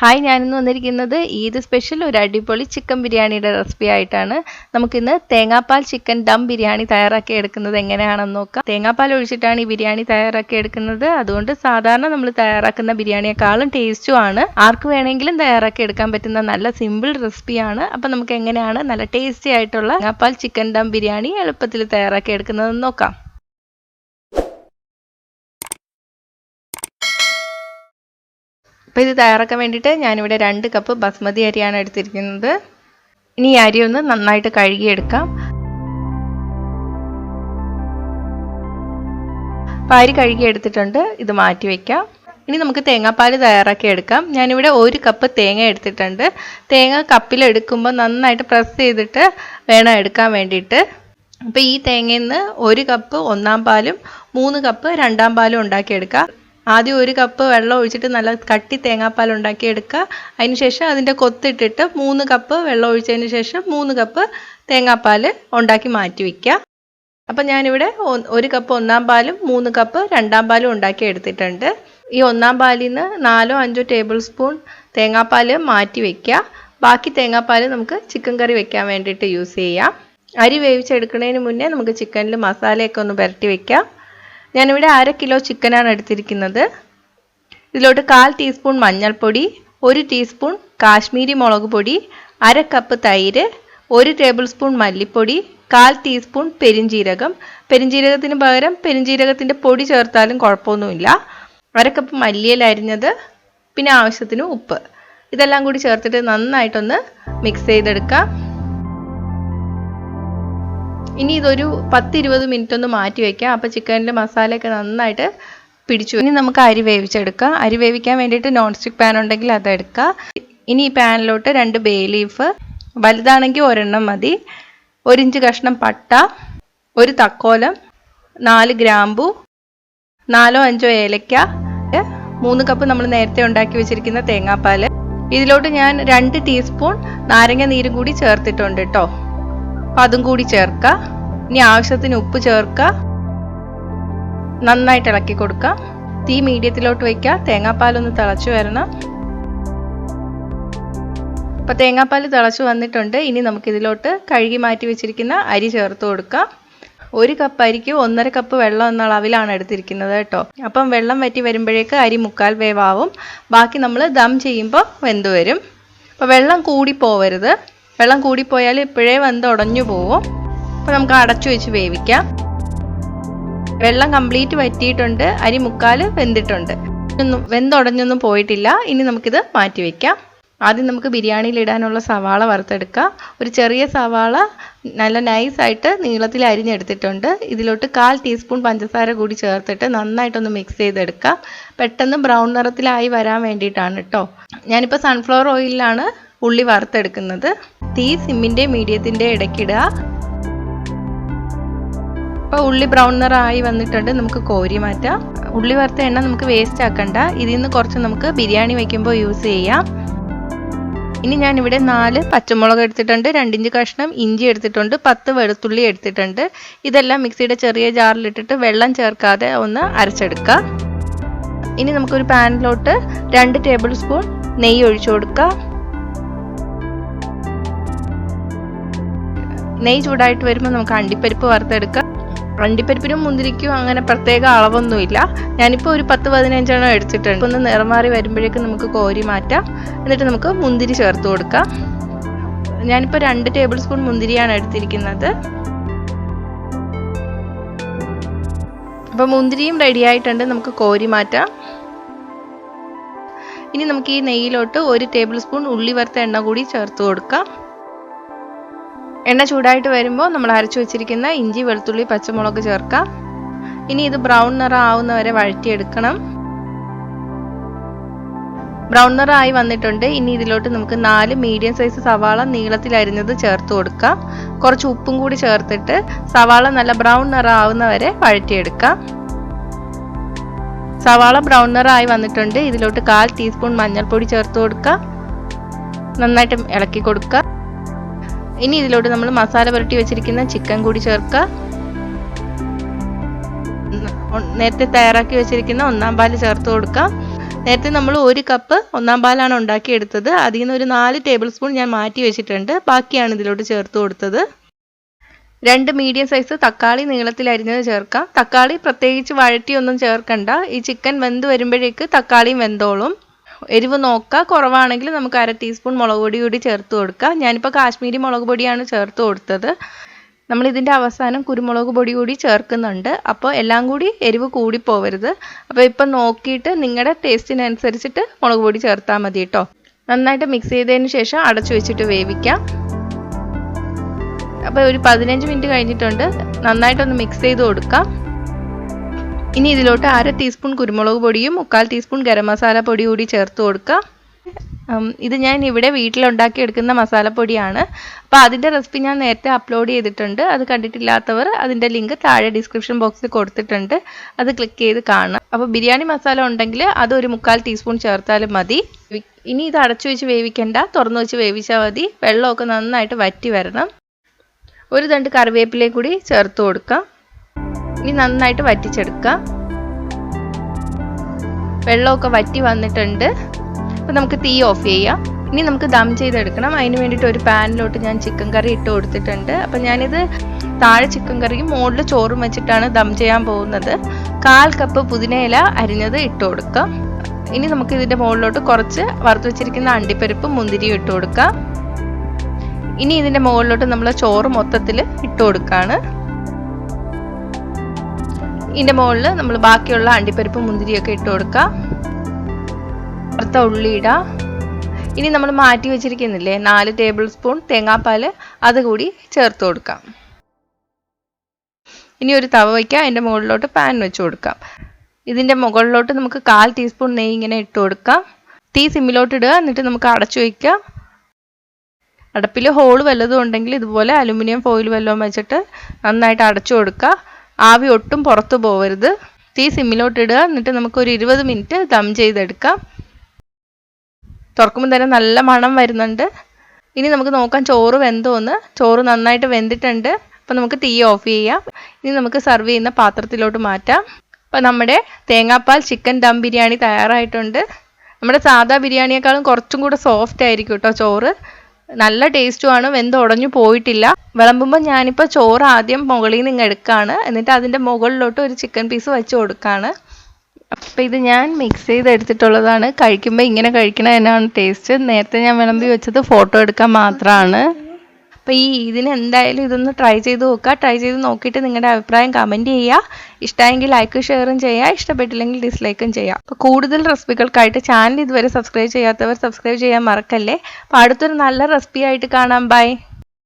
Hi, ഞാനിന്ന് വന്നിരിക്കുന്നത് Eid special ഒരു അടിപൊളി ചിക്കൻ ബിരിയാണിയുടെ റെസിപ്പി ആയിട്ടാണ്. നമുക്കിന്ന് തേങ്ങാപ്പാൽ ചിക്കൻ ദം ബിരിയാണി തയ്യാറാക്കി എടുക്കുന്നത് എങ്ങനെയാണെന്ന് നോക്കാം. തേങ്ങാപ്പാൽ ഒഴിച്ചിട്ടാണ് ഈ ബിരിയാണി തയ്യാറാക്കി എടുക്കുന്നത്. അതുകൊണ്ട് സാധാരണ നമ്മൾ തയ്യാറാക്കുന്ന ബിരിയാണിയെക്കാളും ടേസ്റ്റുമാണ്. ആർക്ക് വേണമെങ്കിലും തയ്യാറാക്കി എടുക്കാൻ പറ്റുന്ന നല്ല സിമ്പിൾ റെസിപ്പിയാണ്. അപ്പം നമുക്ക് എങ്ങനെയാണ് നല്ല ടേസ്റ്റി ആയിട്ടുള്ള തേങ്ങാപ്പാൽ ചിക്കൻ ദം ബിരിയാണി എളുപ്പത്തിൽ തയ്യാറാക്കി എടുക്കുന്നതെന്ന് നോക്കാം. അപ്പോൾ ഇത് തയ്യാറാക്കാൻ വേണ്ടിയിട്ട് ഞാനിവിടെ 2 കപ്പ് ബസ്മതി അരിയാണ് എടുത്തിരിക്കുന്നത്. ഇനി ഈ അരി ഒന്ന് നന്നായിട്ട് കഴുകിയെടുക്കാം. അപ്പോൾ അരി കഴുകിയെടുത്തിട്ടുണ്ട്, ഇത് മാറ്റി വയ്ക്കാം. ഇനി നമുക്ക് തേങ്ങാപ്പാൽ തയ്യാറാക്കി എടുക്കാം. ഞാനിവിടെ 1 കപ്പ് തേങ്ങ എടുത്തിട്ടുണ്ട്. തേങ്ങ കപ്പിൽ എടുക്കുമ്പോൾ നന്നായിട്ട് പ്രസ് ചെയ്തിട്ട് വേണം എടുക്കാൻ വേണ്ടിയിട്ട്. അപ്പോൾ ഈ തേങ്ങയിൽ നിന്ന് 1 കപ്പ് 1-ാം പാലും 3 കപ്പ് 2-ാം പാലും ഉണ്ടാക്കിയെടുക്കാം. ആദ്യം 1 കപ്പ് വെള്ളം ഒഴിച്ചിട്ട് നല്ല കട്ടി തേങ്ങാപ്പാൽ ഉണ്ടാക്കിയെടുക്കുക. അതിനുശേഷം അതിൻ്റെ കൊത്തിട്ടിട്ട് 3 കപ്പ് വെള്ളം ഒഴിച്ചതിന് ശേഷം 3 കപ്പ് തേങ്ങാപ്പാൽ ഉണ്ടാക്കി മാറ്റി വയ്ക്കുക. അപ്പം ഞാനിവിടെ 1 കപ്പ് 1-ാം പാലും 3 കപ്പ് 2-ാം പാലും ഉണ്ടാക്കി എടുത്തിട്ടുണ്ട്. ഈ 1-ാം പാലിൽ നിന്ന് 4-5 ടേബിൾ സ്പൂൺ തേങ്ങാപ്പാൽ മാറ്റി വയ്ക്കുക. ബാക്കി തേങ്ങാപ്പാൽ നമുക്ക് ചിക്കൻ കറി വെക്കാൻ വേണ്ടിയിട്ട് യൂസ് ചെയ്യാം. അരി വേവിച്ചെടുക്കുന്നതിന് മുന്നേ നമുക്ക് ചിക്കനിൽ മസാലയൊക്കെ ഒന്ന് പുരട്ടി വയ്ക്കാം. ഞാനിവിടെ 1/2 കിലോ ചിക്കനാണ് എടുത്തിരിക്കുന്നത്. ഇതിലോട്ട് 1/4 ടീസ്പൂൺ മഞ്ഞൾപ്പൊടി, 1 ടീസ്പൂൺ കാശ്മീരി മുളക് പൊടി, 1/2 കപ്പ് തൈര്, 1 ടേബിൾ സ്പൂൺ മല്ലിപ്പൊടി, 1/4 ടീസ്പൂൺ പെരിഞ്ജീരകം. പെരിഞ്ജീരകത്തിന് പകരം പെരിഞ്ജീരകത്തിൻ്റെ പൊടി ചേർത്താലും കുഴപ്പമൊന്നുമില്ല. 1/2 കപ്പ് മല്ലിയില അരിഞ്ഞത്, പിന്നെ ആവശ്യത്തിന് ഉപ്പ്. ഇതെല്ലാം കൂടി ചേർത്തിട്ട് നന്നായിട്ടൊന്ന് മിക്സ് ചെയ്തെടുക്കാം. ഇനി ഇതൊരു 10-20 മിനിറ്റ് ഒന്ന് മാറ്റി വയ്ക്കാം. അപ്പോൾ ചിക്കനിലെ മസാലയൊക്കെ നന്നായിട്ട് പിടിച്ചു. ഇനി നമുക്ക് അരി വേവിച്ചെടുക്കാം. അരി വേവിക്കാൻ വേണ്ടിയിട്ട് നോൺ സ്റ്റിക്ക് പാൻ ഉണ്ടെങ്കിൽ അതെടുക്കുക. ഇനി ഈ പാനിലോട്ട് 2 ബേ ലീഫ്, വലുതാണെങ്കിൽ 1 മതി, 1 ഇഞ്ച് കഷ്ണം പട്ട, 1 തക്കോലം, 4 ഗ്രാമ്പു, 4-5 ഏലക്ക, 3 കപ്പ് നമ്മൾ നേരത്തെ ഉണ്ടാക്കി വെച്ചിരിക്കുന്ന തേങ്ങാപ്പാൽ. ഇതിലോട്ട് ഞാൻ 2 ടീസ്പൂൺ നാരങ്ങ നീരും കൂടി ചേർത്തിട്ടുണ്ട് കേട്ടോ. അപ്പം അതും കൂടി ചേർക്കുക. ഇനി ആവശ്യത്തിന് ഉപ്പ് ചേർക്കുക. നന്നായിട്ട് ഇളക്കി കൊടുക്കുക. തീ മീഡിയത്തിലോട്ട് വയ്ക്കുക. തേങ്ങാപ്പാലൊന്ന് തിളച്ചു വരണം. അപ്പം തേങ്ങാപ്പാൽ തിളച്ചു വന്നിട്ടുണ്ട്. ഇനി നമുക്കിതിലോട്ട് കഴുകി മാറ്റി വെച്ചിരിക്കുന്ന അരി ചേർത്ത് കൊടുക്കാം. 1 കപ്പ് അരിക്ക് 1.5 കപ്പ് വെള്ളം എന്ന അളവിലാണ് എടുത്തിരിക്കുന്നത് കേട്ടോ. അപ്പം വെള്ളം വറ്റി വരുമ്പോഴേക്ക് അരി 1/4 വേവാവും. ബാക്കി നമ്മൾ ദം ചെയ്യുമ്പോൾ വെന്ത് വരും. അപ്പോൾ വെള്ളം കൂടി പോവരുത്. വെള്ളം കൂടിപ്പോയാൽ ഇപ്പോഴേ വെന്ത് ഉടഞ്ഞു പോവും. അപ്പോൾ നമുക്ക് അടച്ചു വെച്ച് വേവിക്കാം. വെള്ളം കംപ്ലീറ്റ് വറ്റിയിട്ടുണ്ട്. അരി 1/4 വെന്തിട്ടുണ്ട്. വെന്തുടഞ്ഞൊന്നും പോയിട്ടില്ല. ഇനി നമുക്കിത് മാറ്റി വയ്ക്കാം. ആദ്യം നമുക്ക് ബിരിയാണിയിൽ ഇടാനുള്ള സവാള വറുത്തെടുക്കാം. ഒരു ചെറിയ സവാള നല്ല നൈസായിട്ട് നീളത്തിൽ അരിഞ്ഞെടുത്തിട്ടുണ്ട്. ഇതിലോട്ട് 1/4 ടീസ്പൂൺ പഞ്ചസാര കൂടി ചേർത്തിട്ട് നന്നായിട്ടൊന്ന് മിക്സ് ചെയ്തെടുക്കാം. പെട്ടെന്ന് ബ്രൗൺ നിറത്തിലായി വരാൻ വേണ്ടിയിട്ടാണ് കേട്ടോ. ഞാനിപ്പോൾ സൺഫ്ലവർ ഓയിലിലാണ് ഉള്ളി വറുത്തെടുക്കുന്നത്. തീ സിമ്മിൻ്റെ മീഡിയത്തിൻ്റെ ഇടയ്ക്കിടുക. അപ്പോൾ ഉള്ളി ബ്രൗൺ നിറമായി വന്നിട്ടുണ്ട്. നമുക്ക് കോരി മാറ്റാം. ഉള്ളി വറുത്ത എണ്ണ നമുക്ക് വേസ്റ്റ് ആക്കണ്ട. ഇതിൽ നിന്ന് കുറച്ച് നമുക്ക് ബിരിയാണി വയ്ക്കുമ്പോൾ യൂസ് ചെയ്യാം. ഇനി ഞാനിവിടെ 4 പച്ചമുളക് എടുത്തിട്ടുണ്ട്, 2 ഇഞ്ച് കഷ്ണം ഇഞ്ചി എടുത്തിട്ടുണ്ട്, 10 വെളുത്തുള്ളി എടുത്തിട്ടുണ്ട്. ഇതെല്ലാം മിക്സിയുടെ ചെറിയ ജാറിലിട്ടിട്ട് വെള്ളം ചേർക്കാതെ ഒന്ന് അരച്ചെടുക്കുക. ഇനി നമുക്കൊരു പാനിലോട്ട് 2 ടേബിൾ സ്പൂൺ നെയ്യ് ഒഴിച്ചു കൊടുക്കുക. നെയ്യ് ചൂടായിട്ട് വരുമ്പോൾ നമുക്ക് അണ്ടിപ്പരിപ്പ് വറുത്തെടുക്കാം. അണ്ടിപ്പരിപ്പിനും മുന്തിരിക്കും അങ്ങനെ പ്രത്യേക അളവൊന്നുമില്ല. ഞാനിപ്പോൾ ഒരു 10-15 എടുത്തിട്ടുണ്ട്. ഒന്ന് നിറമാറി വരുമ്പോഴേക്കും നമുക്ക് കോരി മാറ്റാം. എന്നിട്ട് നമുക്ക് മുന്തിരി ചേർത്ത് കൊടുക്കാം. ഞാനിപ്പോൾ 2 ടേബിൾ സ്പൂൺ മുന്തിരിയാണ് എടുത്തിരിക്കുന്നത്. അപ്പോൾ മുന്തിരിയും റെഡി ആയിട്ടുണ്ട്. നമുക്ക് കോരി മാറ്റാം. ഇനി നമുക്ക് ഈ നെയ്യിലോട്ട് 1 ടേബിൾ സ്പൂൺ ഉള്ളി വറുത്ത എണ്ണ കൂടി ചേർത്ത് കൊടുക്കാം. എണ്ണ ചൂടായിട്ട് വരുമ്പോൾ നമ്മൾ അരച്ചു വെച്ചിരിക്കുന്ന ഇഞ്ചി, വെളുത്തുള്ളി, പച്ചമുളക് ചേർക്കാം. ഇനി ഇത് ബ്രൗൺ നിറം ആവുന്നവരെ വഴറ്റിയെടുക്കണം. ബ്രൗൺ നിറം ആയി വന്നിട്ടുണ്ട്. ഇനി ഇതിലോട്ട് നമുക്ക് 4 മീഡിയം സൈസ് സവാള നീളത്തിൽ അരിഞ്ഞത് ചേർത്ത് കൊടുക്കാം. കുറച്ച് ഉപ്പും കൂടി ചേർത്തിട്ട് സവാള നല്ല ബ്രൗൺ നിറം ആവുന്നവരെ വഴറ്റിയെടുക്കാം. സവാള ബ്രൗൺ നിറം ആയി വന്നിട്ടുണ്ട്. ഇതിലോട്ട് 1/4 ടീസ്പൂൺ മഞ്ഞൾപ്പൊടി ചേർത്ത് കൊടുക്കാം. നന്നായിട്ട് ഇളക്കി കൊടുക്കുക. ഇനി ഇതിലോട്ട് നമ്മൾ മസാല പുരട്ടി വെച്ചിരിക്കുന്ന ചിക്കൻ കൂടി ചേർക്കുക. നേരത്തെ തയ്യാറാക്കി വെച്ചിരിക്കുന്ന 1-ാം പാൽ ചേർത്ത് കൊടുക്കാം. നേരത്തെ നമ്മൾ 1 കപ്പ് ഒന്നാം പാലാണ് ഉണ്ടാക്കിയെടുത്തത്. അതിൽ നിന്ന് ഒരു 4 ടേബിൾ സ്പൂൺ ഞാൻ മാറ്റി വെച്ചിട്ടുണ്ട്. ബാക്കിയാണ് ഇതിലോട്ട് ചേർത്ത് കൊടുത്തത്. 2 മീഡിയം സൈസ് തക്കാളി നീളത്തിൽ അരിഞ്ഞത് ചേർക്കാം. തക്കാളി പ്രത്യേകിച്ച് വഴറ്റിയൊന്നും ചേർക്കണ്ട. ഈ ചിക്കൻ വെന്ത് വരുമ്പോഴേക്ക് തക്കാളിയും വെന്തോളും. എരിവ് നോക്കുക, കുറവാണെങ്കിൽ നമുക്ക് 1/2 ടീസ്പൂൺ മുളക് പൊടി കൂടി ചേർത്ത് കൊടുക്കാം. ഞാനിപ്പോൾ കാശ്മീരി മുളക് പൊടിയാണ് ചേർത്ത് കൊടുത്തത്. നമ്മൾ ഇതിൻ്റെ അവസാനം കുരുമുളക് പൊടി കൂടി ചേർക്കുന്നുണ്ട്. അപ്പോൾ എല്ലാം കൂടി എരിവ് കൂടി പോവരുത്. അപ്പോൾ ഇപ്പം നോക്കിയിട്ട് നിങ്ങളുടെ ടേസ്റ്റിനനുസരിച്ചിട്ട് മുളക് പൊടി ചേർത്താൽ മതി കേട്ടോ. നന്നായിട്ട് മിക്സ് ചെയ്തതിന് ശേഷം അടച്ചു വെച്ചിട്ട് വേവിക്കാം. അപ്പോൾ ഒരു 15 മിനിറ്റ് കഴിഞ്ഞിട്ടുണ്ട്. നന്നായിട്ടൊന്ന് മിക്സ് ചെയ്ത് കൊടുക്കാം. ഇനി ഇതിലോട്ട് 1/2 ടീസ്പൂൺ കുരുമുളക് പൊടിയും 1/4 ടീസ്പൂൺ ഗരം മസാല പൊടി കൂടി ചേർത്ത് കൊടുക്കാം. ഇത് ഞാൻ ഇവിടെ വീട്ടിലുണ്ടാക്കിയെടുക്കുന്ന മസാലപ്പൊടിയാണ്. അപ്പോൾ അതിൻ്റെ റെസിപ്പി ഞാൻ നേരത്തെ അപ്ലോഡ് ചെയ്തിട്ടുണ്ട്. അത് കണ്ടിട്ടില്ലാത്തവർ അതിൻ്റെ ലിങ്ക് താഴെ ഡിസ്ക്രിപ്ഷൻ ബോക്സിൽ കൊടുത്തിട്ടുണ്ട്. അത് ക്ലിക്ക് ചെയ്ത് കാണാം. അപ്പോൾ ബിരിയാണി മസാല ഉണ്ടെങ്കിൽ അത് ഒരു 1/4 ടീസ്പൂൺ ചേർത്താലും മതി. ഇനി ഇത് അടച്ചു വെച്ച് വേവിക്കണ്ട, തുറന്നു വെച്ച് വേവിച്ചാൽ മതി. വെള്ളമൊക്കെ നന്നായിട്ട് വറ്റി വരണം. ഒരു തണ്ട് കറിവേപ്പിലയും കൂടി ചേർത്ത് കൊടുക്കാം. ഇനി നന്നായിട്ട് വറ്റിച്ചെടുക്കാം. വെള്ളമൊക്കെ വറ്റി വന്നിട്ടുണ്ട്. അപ്പോൾ നമുക്ക് തീ ഓഫ് ചെയ്യാം. ഇനി നമുക്ക് ദം ചെയ്തെടുക്കണം. അതിന് വേണ്ടിയിട്ട് ഒരു പാനിലോട്ട് ഞാൻ ചിക്കൻ കറി ഇട്ട് കൊടുത്തിട്ടുണ്ട്. അപ്പം ഞാനിത് താഴെ ചിക്കൻ കറിയും മുകളിൽ ചോറും വെച്ചിട്ടാണ് ദം ചെയ്യാൻ പോകുന്നത്. 1/4 കപ്പ് പുതിനയില അരിഞ്ഞത് ഇട്ട് കൊടുക്കാം. ഇനി നമുക്ക് ഇതിൻ്റെ മുകളിലോട്ട് കുറച്ച് വറുത്ത് വെച്ചിരിക്കുന്ന അണ്ടിപ്പരിപ്പും മുന്തിരിയും ഇട്ട് കൊടുക്കാം. ഇനി ഇതിൻ്റെ മുകളിലോട്ട് നമ്മൾ ചോറ് മൊത്തത്തിൽ ഇട്ട് കൊടുക്കുകയാണ്. ഇതിൻ്റെ മുകളിൽ നമ്മൾ ബാക്കിയുള്ള അണ്ടിപ്പരിപ്പും മുന്തിരിയൊക്കെ ഇട്ട് കൊടുക്കാം. വറുത്ത ഉള്ളി ഇടാം. ഇനി നമ്മൾ മാറ്റി വെച്ചിരിക്കുന്നില്ലേ 4 ടേബിൾ സ്പൂൺ തേങ്ങാപ്പാൽ, അതുകൂടി ചേർത്ത് കൊടുക്കാം. ഇനി ഒരു തവ വയ്ക്കാം. അതിൻ്റെ മുകളിലോട്ട് പാൻ വെച്ച് കൊടുക്കാം. ഇതിൻ്റെ മുകളിലോട്ട് നമുക്ക് 1/4 ടീസ്പൂൺ നെയ്യ് ഇങ്ങനെ ഇട്ട് കൊടുക്കാം. തീ സിമ്മിലോട്ട് ഇടുക. എന്നിട്ട് നമുക്ക് അടച്ചു വയ്ക്കാം. അടപ്പിൽ ഹോൾ വല്ലതും ഉണ്ടെങ്കിൽ ഇതുപോലെ അലുമിനിയം ഫോയിൽ വല്ലതും വെച്ചിട്ട് നന്നായിട്ട് അടച്ചു കൊടുക്കുക. ആവി ഒട്ടും പുറത്തു പോകരുത്. തീ സിമ്മിലോട്ട് ഇടുക. എന്നിട്ട് നമുക്കൊരു 20 മിനിറ്റ് ദം ചെയ്തെടുക്കാം. തുറക്കുമ്പോൾ തന്നെ നല്ല മണം വരുന്നുണ്ട്. ഇനി നമുക്ക് നോക്കാം ചോറ് വെന്തോന്ന്. ചോറ് നന്നായിട്ട് വെന്തിട്ടുണ്ട്. അപ്പോൾ നമുക്ക് തീ ഓഫ് ചെയ്യാം. ഇനി നമുക്ക് സെർവ് ചെയ്യുന്ന പാത്രത്തിലോട്ട് മാറ്റാം. അപ്പോൾ നമ്മുടെ തേങ്ങാപ്പാൽ ചിക്കൻ ദം ബിരിയാണി തയ്യാറായിട്ടുണ്ട്. നമ്മുടെ സാധാ ബിരിയാണിയേക്കാളും കുറച്ചും കൂടെ സോഫ്റ്റ് ആയിരിക്കും കേട്ടോ ചോറ്. നല്ല ടേസ്റ്റുമാണ്. വെന്ത് ഉടഞ്ഞു പോയിട്ടില്ല. വിളമ്പുമ്പോൾ ഞാനിപ്പോൾ ചോറ് ആദ്യം മുകളിൽ നിന്ന് ഇങ്ങ് എടുക്കുകയാണ്. എന്നിട്ട് അതിൻ്റെ മുകളിലോട്ട് ഒരു ചിക്കൻ പീസ് വെച്ച് കൊടുക്കുകയാണ്. അപ്പോൾ ഇത് ഞാൻ മിക്സ് ചെയ്തെടുത്തിട്ടുള്ളതാണ്. കഴിക്കുമ്പോൾ ഇങ്ങനെ കഴിക്കണതിനാണ് ടേസ്റ്റ്. നേരത്തെ ഞാൻ വിളമ്പി വെച്ചത് ഫോട്ടോ എടുക്കാൻ മാത്രമാണ്. അപ്പോൾ ഇതിന് എന്തായാലും ഇതൊന്ന് ട്രൈ ചെയ്ത് നോക്കുക. ട്രൈ ചെയ്ത് നോക്കിയിട്ട് നിങ്ങളുടെ അഭിപ്രായം കമൻറ്റ് ചെയ്യുക. ഇഷ്ടമെങ്കിൽ ലൈക്ക് ഷെയറും ചെയ്യുക. ഇഷ്ടപ്പെട്ടില്ലെങ്കിൽ ഡിസ്ലൈക്കും ചെയ്യുക. അപ്പോൾ കൂടുതൽ റെസിപ്പികൾക്കായിട്ട് ചാനൽ ഇതുവരെ സബ്സ്ക്രൈബ് ചെയ്യാത്തവർ സബ്സ്ക്രൈബ് ചെയ്യാൻ മറക്കല്ലേ. അപ്പോൾ അടുത്തൊരു നല്ല റെസിപ്പി ആയിട്ട് കാണാം. ബൈ.